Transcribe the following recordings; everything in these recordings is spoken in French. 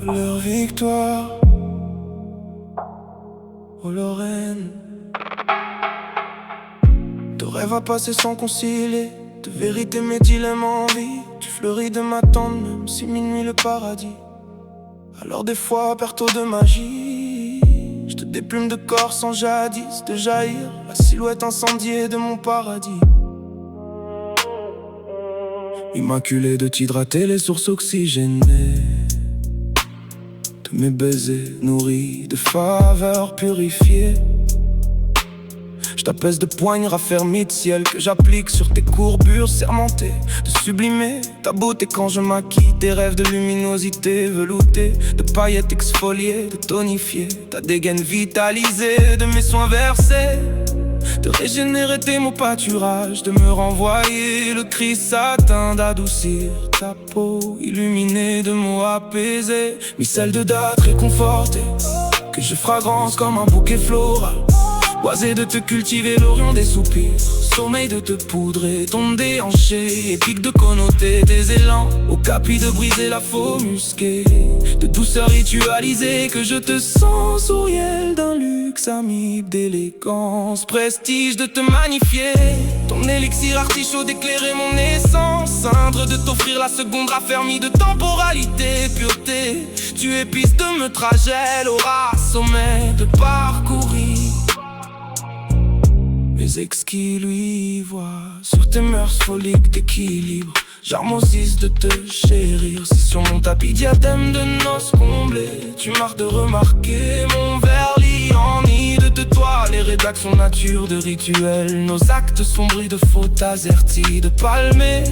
Leur victoire, oh Lorraine. De rêve à passer sans concilier, de vérité mes dilemmes en vie. Tu fleuris de m'attendre même si minuit le paradis. Alors des fois perto de magie, je te déplume de corps sans jadis de jaillir la silhouette incendiée de mon paradis. Immaculé de t'hydrater les sources oxygénées, de mes baisers nourris de faveurs purifiées. Je t'apaise de poignes raffermies de ciel que j'applique sur tes courbures sermentées. De sublimer ta beauté quand je maquille tes rêves de luminosité veloutée, de paillettes exfoliées, de tonifier ta dégaine vitalisée, de mes soins versés, de régénérer tes mots pâturages, de me renvoyer le cri satin, d'adoucir ta peau illuminée de mots apaisés, micelle de date réconfortée, que je fragrance comme un bouquet floral. Oisé de te cultiver l'orion des soupirs, sommeil de te poudrer ton déhanché, épique de connoter tes élans, au capi de briser la faux musquée, de douceur ritualisée que je te sens souriel d'un luxe amique d'élégance, prestige de te magnifier, ton élixir artichaut d'éclairer mon essence, cindre de t'offrir la seconde raffermie de temporalité, pureté, tu épices de me trajet, l'aura sommet de parcourir. Mes exquis lui voient sur tes mœurs foliques d'équilibre. J'harmonise de te chérir, c'est sur mon tapis diadème de noces comblées. Tu marques de remarquer mon verlis en nid de toile. Les rédactions nature de rituels, nos actes sombris de fautes azerties de palmer.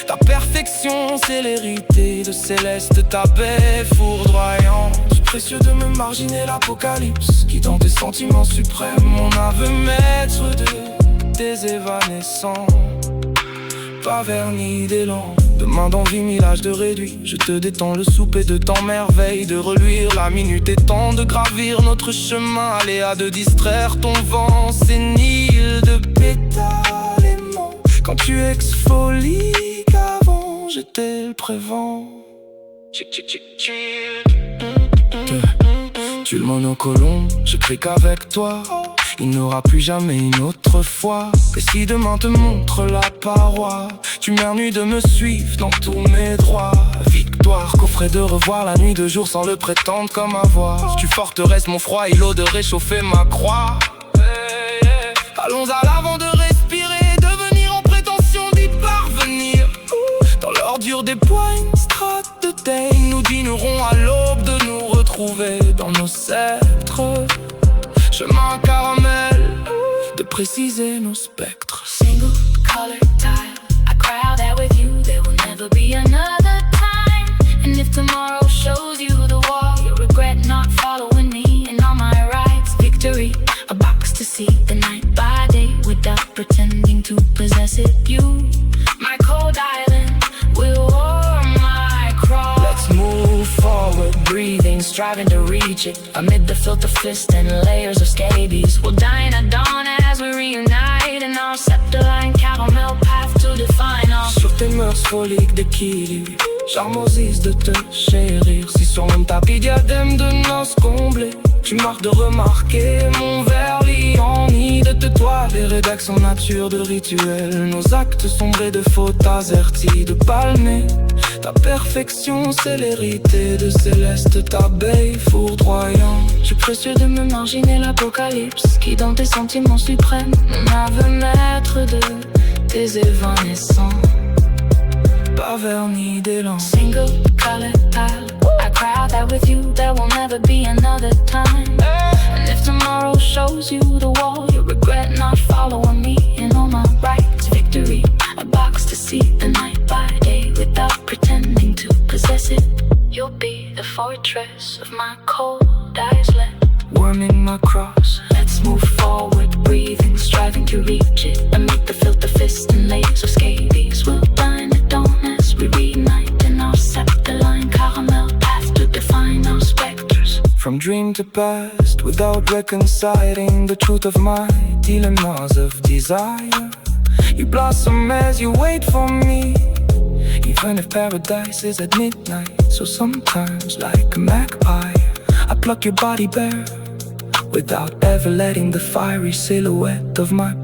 Ta perfection, c'est l'hérité de céleste, ta baie foudroyante. Précieux de me marginer l'apocalypse, qui dans tes sentiments suprêmes, mon aveu maître de tes évanescents, pas vernis d'élan, de main d'envie, millage de réduit. Je te détends le souper de temps merveille, de reluire la minute et temps de gravir notre chemin, aléa de distraire ton vent sénile de pétales aimants. Quand tu exfolies qu'avant j'étais le prévent. Tu le monocolon, je crie qu'avec toi il n'aura plus jamais une autre fois. Et si demain te montre la paroi, tu m'ennuies de me suivre dans tous mes droits. Victoire qu'offrait de revoir la nuit de jour sans le prétendre comme avoir. Tu forteresse mon froid, îlot de réchauffer ma croix. Allons à l'avant de respirer, devenir en prétention d'y parvenir. Dans l'ordure des poignes, strates de teigne, nous dînerons à l'aube de nous retrouver dans nos sceptres. Chemin caramel, de préciser nos spectres. Single color tile, I cry out that with you there will never be another time. And if tomorrow shows you the wall, you'll regret not following me in all my rights. Victory, a box to see the night by day without pretending to possess it. You, my cold island, will warm my cross. Let's move forward, Breathing, striving to reach it amid the filter fist and layers of scabies. We'll dine at dawn as we reunite in our septaline caramel path to define us. sur tes mœurs foliques d'équilibre, j'harmonise de te chérir. Si sur mon tapis diadème de noces comblées, tu marques de remarquer mon verlis en nid de toile. Les rédactions nature de rituels, nos actes sombrés de fautes azerties de palmer. Ta perfection, c'est l'hérité de céleste, ta baie foudroyante. Je suis précieux de me marginer l'apocalypse, qui dans tes sentiments suprêmes, mon aveu maître de tes évanescents, pas vernis d'élan. Single color tile, I cry out that with you there will never be another time. And if tomorrow shows you the wall, you'll regret not following me in all my rights. Victory, a box to see the night by day without pretending to possess it. You'll be the fortress of my cold island, warming my cross. Let's move forward, breathing, striving to reach it amid the filter fist and layers of scabies. We'll dine at dawn as we reunite in our septaline caramel path to define our specters. From dream to past, without reconciling the truth of my dilemmas of desire. You blossom as you wait for me. even if paradise is at midnight. So sometimes, like a magpie, I pluck your body bare, without ever letting the fiery silhouette of my